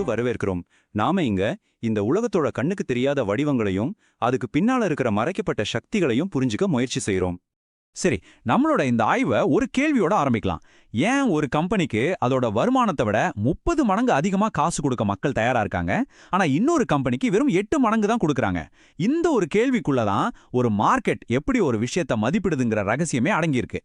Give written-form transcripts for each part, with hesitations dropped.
வரவேற்கிறோம். நாம இங்க இந்த உலகத்தோட கண்ணுக்கு தெரியாத வடிவங்களையும் அதுக்கு பின்னால இருக்கிற மறைக்கப்பட்ட சக்திகளையும் புரிஞ்சுக்க முயற்சி செய்றோம். சரி, நம்மளோட இந்த ஆய்வை ஒரு கேள்வியோட ஆரம்பிக்கலாம். ஏன் ஒரு கம்பெனிக்கு அதோட வருமானத்தை விட 30 மடங்கு அதிகமா காசு கொடுக்க மக்கள் தயாரா இருக்காங்க, ஆனா இன்னொரு கம்பெனிக்கு வெறும் 8 மடங்கு தான் கொடுக்கறாங்க? இந்த ஒரு கேள்விக்குள்ளதான் ஒரு மார்க்கெட் எப்படி ஒரு விஷயத்தை மதிப்பிடுதுங்கிற ரகசியமே அடங்கியிருக்கு.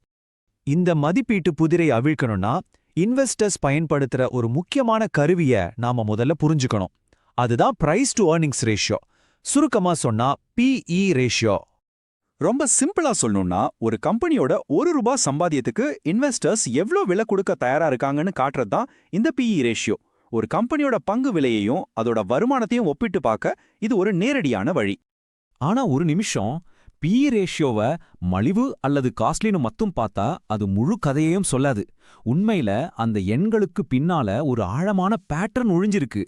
இந்த மதிப்பீட்டு புதிரை அவிழ்க்கணும்னா இன்வெஸ்டர்ஸ் பயன்படுத்துற ஒரு முக்கியமான கருவிய நாம முதல்ல புரிஞ்சுக்கணும். அதுதான் பிரைஸ் டு ஏர்னிங்ஸ் ரேஷியோ. சுருக்கமா சொன்னா PE ரேஷியோ. ரொம்ப சிம்பிளா சொல்லணும்னா, ஒரு கம்பெனியோட ₹1 சம்பாத்தியத்துக்கு இன்வெஸ்டர்ஸ் எவ்ளோ விலை கொடுக்க தயாரா இருக்காங்கன்னு காட்டுறது தான் இந்த PE ரேஷியோ. ஒரு கம்பெனியோட பங்கு விலையையும் அதோட வருமானத்தையும் ஒப்பிட்டு பார்க்க இது ஒரு நேரடியான வழி. ஆனா ஒரு நிமிஷம், PE ரேஷியோவை மலிவு அல்லது காஸ்ட்லின்னு மட்டும் பார்த்தா அது முழு கதையையும் சொல்லாது. உண்மையில அந்த எண்களுக்கு பின்னால ஒரு ஆழமான பேட்டர்ன் ஒழிஞ்சிருக்கு.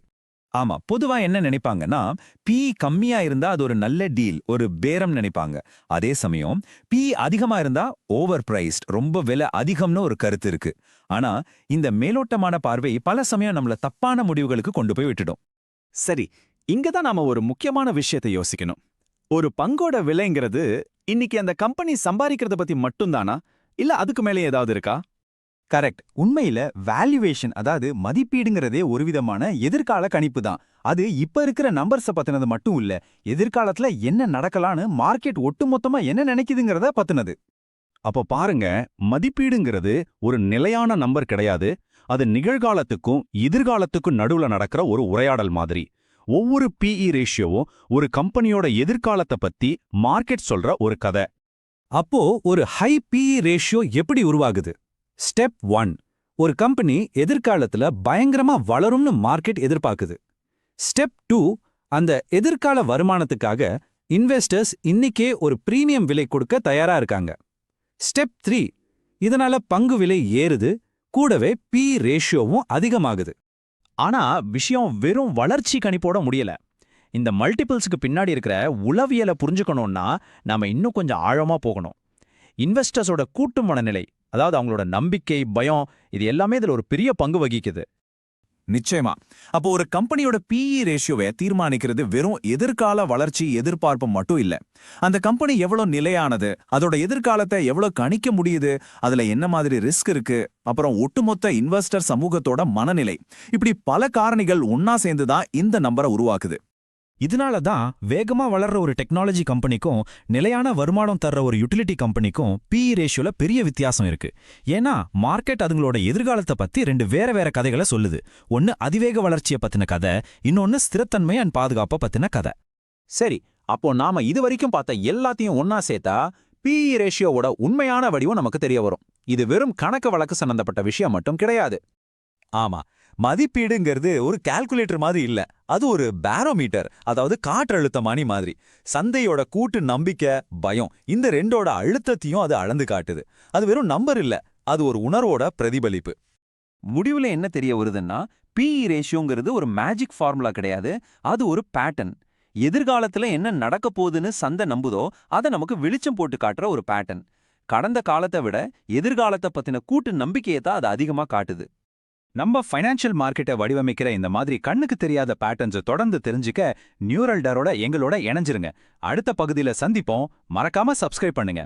ஆமா, பொதுவா என்ன நினைப்பாங்கன்னா, PE கம்மியா இருந்தா அது ஒரு நல்ல டீல், ஒரு பேரம் நினைப்பாங்க. அதே சமயம் PE அதிகமா இருந்தா ஓவர் பிரைஸ்ட், ரொம்ப விலை அதிகம்னு ஒரு கருத்து இருக்கு. ஆனா இந்த மேலோட்டமான பார்வை பல சமயம் நம்மள தப்பான முடிவுகளுக்கு கொண்டு போய் விட்டுடும். சரி, இங்க தான் நாம ஒரு முக்கியமான விஷயத்தை யோசிக்கணும். ஒரு பங்கோட விலைங்கிறது இன்னைக்கு அந்த கம்பெனி சம்பாதிக்கிறத பத்தி மட்டும்தானா, இல்ல அதுக்கு மேலே ஏதாவது இருக்கா? கரெக்ட். உண்மையில வேல்யூவேஷன், அதாவது மதிப்பீடுங்கிறதே ஒரு விதமான எதிர்கால கணிப்பு தான். அது இப்ப இருக்கிற நம்பர்ஸ பத்தினது மட்டும் இல்ல, எதிர்காலத்துல என்ன நடக்கலான்னு மார்க்கெட் ஒட்டுமொத்தமா என்ன நினைக்குதுங்கிறத பத்தினது. அப்போ பாருங்க, மதிப்பீடுங்கிறது ஒரு நிலையான நம்பர் கிடையாது. அது நிகழ்காலத்துக்கும் எதிர்காலத்துக்கும் நடுவுல நடக்கிற ஒரு உரையாடல் மாதிரி. ஒவ்வொரு PE ரேஷியோவும் ஒரு கம்பெனியோட எதிர்காலத்தை பத்தி மார்க்கெட் சொல்ற ஒரு கதை. அப்போ ஒரு ஹை PE ரேஷியோ எப்படி உருவாகுது? ஸ்டெப் 1, ஒரு கம்பெனி எதிர்காலத்துல பயங்கரமா வளரும்னு மார்க்கெட் எதிர்பார்க்குது. ஸ்டெப் 2, அந்த எதிர்கால வருமானத்துக்காக இன்வெஸ்டர்ஸ் இன்னிக்கே ஒரு பிரீமியம் விலை கொடுக்க தயாரா இருக்காங்க. ஸ்டெப் 3, இதனால பங்கு விலை ஏறுது, கூடவே PE ரேஷியோவும் அதிகமாகுது. ஆனா விஷயம் வெறும் வளர்ச்சி கணிப்போட முடியல. இந்த மல்டிபிள்ஸ்க்கு பின்னாடி இருக்கிற உளவியலை புரிஞ்சுக்கணும்னா நாம இன்னும் கொஞ்சம் ஆழமா போகணும். இன்வெஸ்டர்ஸோட கூட்டு மனநிலை, அதாவது அவங்களோட நம்பிக்கை, பயம், இது எல்லாமே இதுல ஒரு பெரிய பங்கு வகிக்குது. நிச்சயமா. அப்போ ஒரு கம்பெனியோட PE ரேஷியோவை தீர்மானிக்கிறது வெறும் எதிர்கால வளர்ச்சி எதிர்பார்ப்பு மட்டும் இல்ல. அந்த கம்பெனி எவ்வளவு நிலையானது, அதோட எதிர்காலத்தை எவ்வளவு கணிக்க முடியுது, அதுல என்ன மாதிரி ரிஸ்க் இருக்கு, அப்புறம் ஒட்டுமொத்த இன்வெஸ்டர் சமூகத்தோட மனநிலை, இப்படி பல காரணிகள் ஒன்னா சேர்ந்துதான் இந்த நம்பரை உருவாக்குது. இதனால தான் வேகமா வளர்ற ஒரு டெக்னாலஜி கம்பெனிக்கும் நிலையான வருமானம் தர்ற ஒரு யூட்டிலிட்டி கம்பெனிக்கும் PE ரேஷியோல பெரிய வித்தியாசம் இருக்கு. ஏன்னா மார்க்கெட் அதுங்களோட எதிர்காலத்தை பத்தி 2 வேற கதைகளை சொல்லுது. ஒன்னு அதிவேக வளர்ச்சியை பத்தின கதை, இன்னொன்னு ஸ்திரத்தன்மை அண்ட் பாதுகாப்பை பத்தின கதை. சரி, அப்போ நாம இதுவரைக்கும் பார்த்த எல்லாத்தையும் ஒன்னா சேர்த்தா PE ரேஷியோவோட உண்மையான வடிவம் நமக்கு தெரிய வரும். இது வெறும் கணக்கு வழக்கு சம்பந்தப்பட்ட விஷயம் மட்டும் கிடையாது. ஆமா, மதிப்பீடுங்கிறது ஒரு கால்குலேட்டர் மாதிரி இல்ல, அது ஒரு பேரோமீட்டர், அதாவது காற்றழுத்தமானி மாதிரி. சந்தையோட கூட்டு நம்பிக்கை, பயம், இந்த ரெண்டோட அழுத்தத்தையும் அது அளந்து காட்டுது. அது வெறும் நம்பர் இல்ல, அது ஒரு உணர்வோட பிரதிபலிப்பு. முடிவுல என்ன தெரிய வருதுன்னா, PE ரேஷியோங்கிறது ஒரு மேஜிக் ஃபார்முலா கிடையாது, அது ஒரு பேட்டர்ன். எதிர்காலத்துல என்ன நடக்க போகுதுன்னு சந்தை நம்புதோ அதை நமக்கு வெளிச்சம் போட்டு காட்டுற ஒரு பேட்டர்ன். கடந்த காலத்தை விட எதிர்காலத்தை பத்தின கூட்டு நம்பிக்கையை தான் அது அதிகமா காட்டுது. நம்ம ஃபைனான்ஷியல் மார்க்கெட்டை வடிவமைக்கிற இந்த மாதிரி கண்ணுக்கு தெரியாத பேட்டர்ன்ஸை தொடர்ந்து தெரிஞ்சுக்க நியூரல்டரோட எங்களோட இணைஞ்சிருங்க. அடுத்த பகுதியில சந்திப்போம். மறக்காம சப்ஸ்கிரைப் பண்ணுங்க.